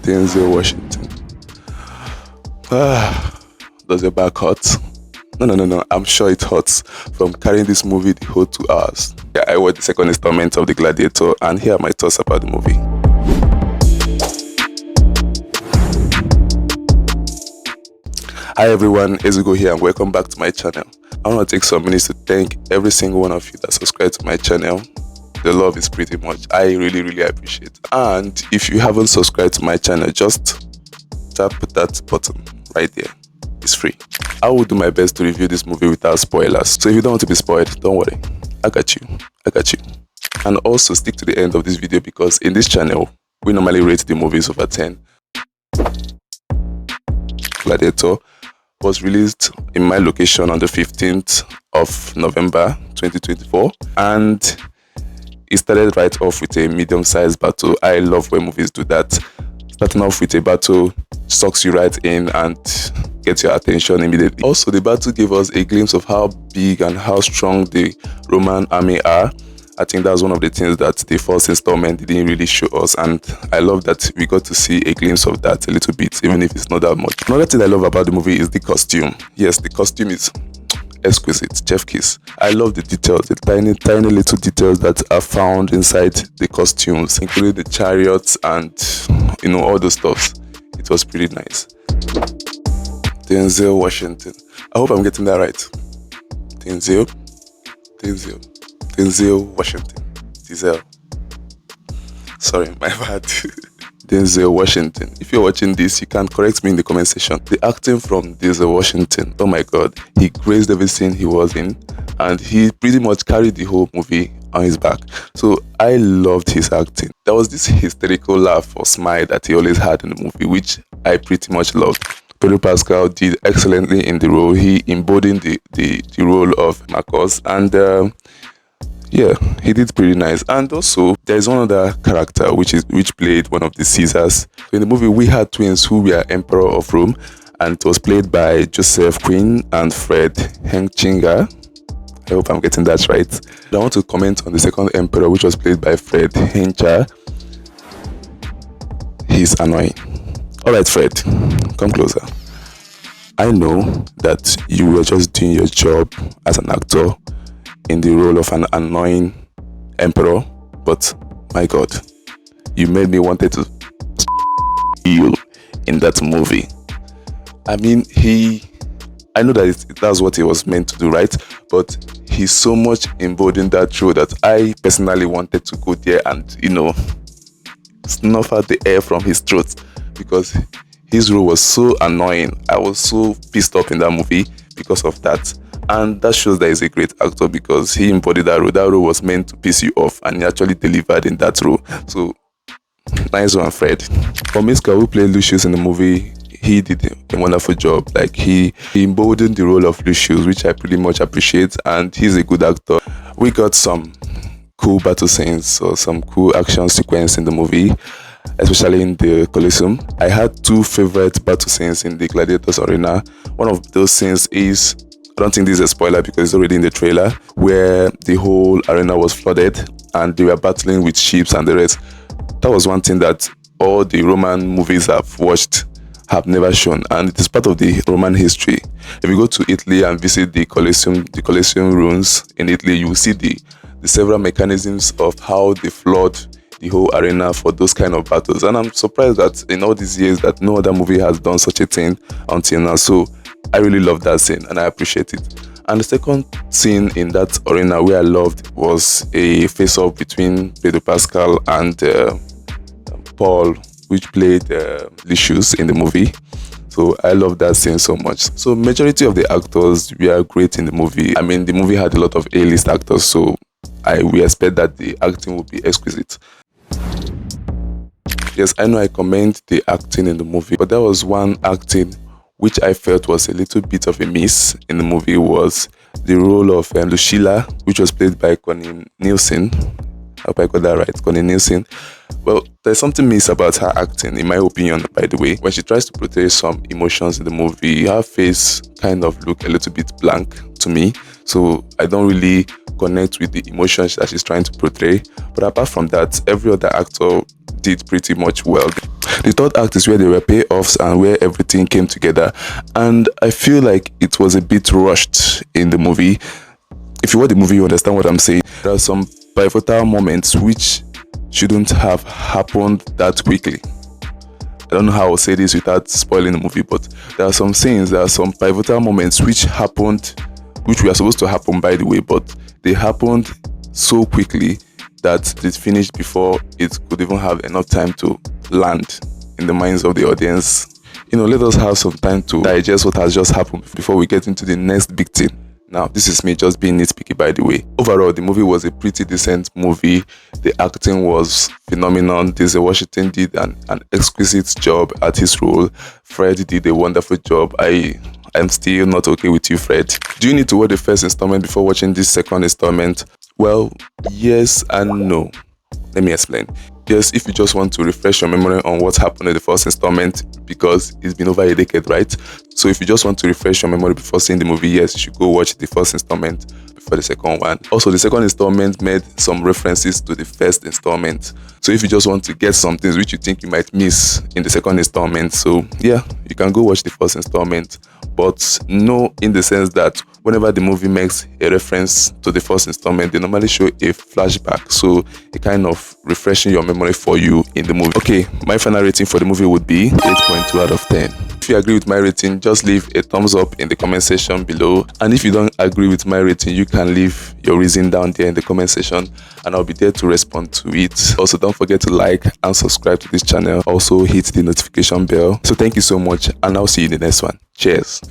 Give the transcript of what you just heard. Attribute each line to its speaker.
Speaker 1: Denzel Washington. Does your back hurt? No. I'm sure it hurts from carrying this movie the whole 2 hours. Yeah, I watched the second installment of the Gladiator, and here are my thoughts about the movie. Hi everyone, Ezugo here and welcome back to my channel. I want to take some minutes to thank every single one of you that subscribed to my channel. The love is pretty much, I really appreciate. And if you haven't subscribed to my channel, just tap that button right there. It's free. I will do my best to review this movie without spoilers. So if you don't want to be spoiled, don't worry. I got you. And also stick to the end of this video because in this channel, we normally rate the movies over 10. Gladiator was released in my location on the 15th of November 2024, and it started right off with a medium-sized battle. I love when movies do that. Starting off with a battle sucks you right in and gets your attention immediately. Also, the battle gave us a glimpse of how big and how strong the Roman army are. I think that's one of the things that the first installment didn't really show us, and I love that we got to see a glimpse of that a little bit, even if it's not that much. Another thing I love about the movie is the costume. Yes, the costume is exquisite, chef kiss. I love the details, the tiny little details that are found inside the costumes, including the chariots and all those stuffs. It was pretty nice. Denzel Washington. I hope I'm getting that right. Denzel Washington. Sorry, my bad. Denzel Washington. If you're watching this, you can correct me in the comment section. The acting from Denzel Washington, oh my god, he graced every scene he was in, and he pretty much carried the whole movie on his back. So I loved his acting. There was this hysterical laugh or smile that he always had in the movie, which I pretty much loved. Pedro Pascal did excellently in the role. He embodied the role of Marcos, and yeah, he did pretty nice. And also, there is one other character which played one of the Caesars. So in the movie, we had twins who were Emperor of Rome, and it was played by Joseph Quinn and Fred Henchinga. I hope I'm getting that right. I want to comment on the second Emperor, which was played by Fred Hencha. He's annoying. Alright, Fred, come closer. I know that you were just doing your job as an actor in the role of an annoying emperor, but my god, you made me wanted to you in that movie. I mean, I know that that's what he was meant to do, right? But he so much embodied that role that I personally wanted to go there and snuff out the air from his throat, because his role was so annoying. I was so pissed off in that movie because of that. And that shows that he's a great actor because he embodied that role. That role was meant to piss you off, and he actually delivered in that role. So, nice one, Fred. Omiska, who played Lucius in the movie, he did a wonderful job. Like, he embodied the role of Lucius, which I pretty much appreciate, and he's a good actor. We got some cool battle scenes or some cool action sequence in the movie, especially in the Colosseum. I had 2 favorite battle scenes in the Gladiators arena. One of those scenes is, I don't think this is a spoiler because it's already in the trailer, where the whole arena was flooded and they were battling with ships and the rest. That was one thing that all the Roman movies I've watched have never shown, and it is part of the Roman history. If you go to Italy and visit the Colosseum ruins in Italy, you will see the several mechanisms of how they flood the whole arena for those kind of battles. And I'm surprised that in all these years that no other movie has done such a thing until now. So I really love that scene and I appreciate it. And the second scene in that arena where I loved was a face-off between Pedro Pascal and Paul, which played Lucius in the movie. So I love that scene so much. So majority of the actors were great in the movie. I mean, the movie had a lot of A-list actors, so we expect that the acting will be exquisite. Yes, I know I commend the acting in the movie, but there was one acting which I felt was a little bit of a miss in the movie, was the role of Lucilla, which was played by Connie Nielsen. I hope I got that right, Connie Nielsen. Well, there's something miss about her acting, in my opinion, by the way. When she tries to portray some emotions in the movie, her face kind of look a little bit blank to me. So I don't really connect with the emotions that she's trying to portray. But apart from that, every other actor did pretty much well. The third act is where there were payoffs and where everything came together, and I feel like it was a bit rushed in the movie. If you watch the movie, you understand what I'm saying. There are some pivotal moments which shouldn't have happened that quickly. I don't know how I'll say this without spoiling the movie, but there are some scenes, there are some pivotal moments which happened, which were supposed to happen, by the way, but they happened so quickly that it finished before it could even have enough time to land in the minds of the audience. Let us have some time to digest what has just happened before we get into the next big thing. Now, this is me just being nitpicky, by the way. Overall, the movie was a pretty decent movie. The acting was phenomenal. Denzel Washington did an exquisite job at his role. Fred did a wonderful job. I'm still not okay with you, Fred. Do you need to watch the first installment before watching this second installment? Well, yes and no. Let me explain. Yes, if you just want to refresh your memory on what happened in the first installment, because it's been over a decade, right? So if you just want to refresh your memory before seeing the movie, yes, you should go watch the first installment before the second one. Also, the second installment made some references to the first installment. So if you just want to get some things which you think you might miss in the second installment, so yeah, you can go watch the first installment. But no, in the sense that whenever the movie makes a reference to the first installment, they normally show a flashback, so it kind of refreshing your memory for you in the movie. Okay, my final rating for the movie would be 8.2 out of 10. If you agree with my rating, just leave a thumbs up in the comment section below. And if you don't agree with my rating, you can leave your reason down there in the comment section and I'll be there to respond to it. Also, don't forget to like and subscribe to this channel. Also, hit the notification bell. So thank you so much and I'll see you in the next one. Cheers.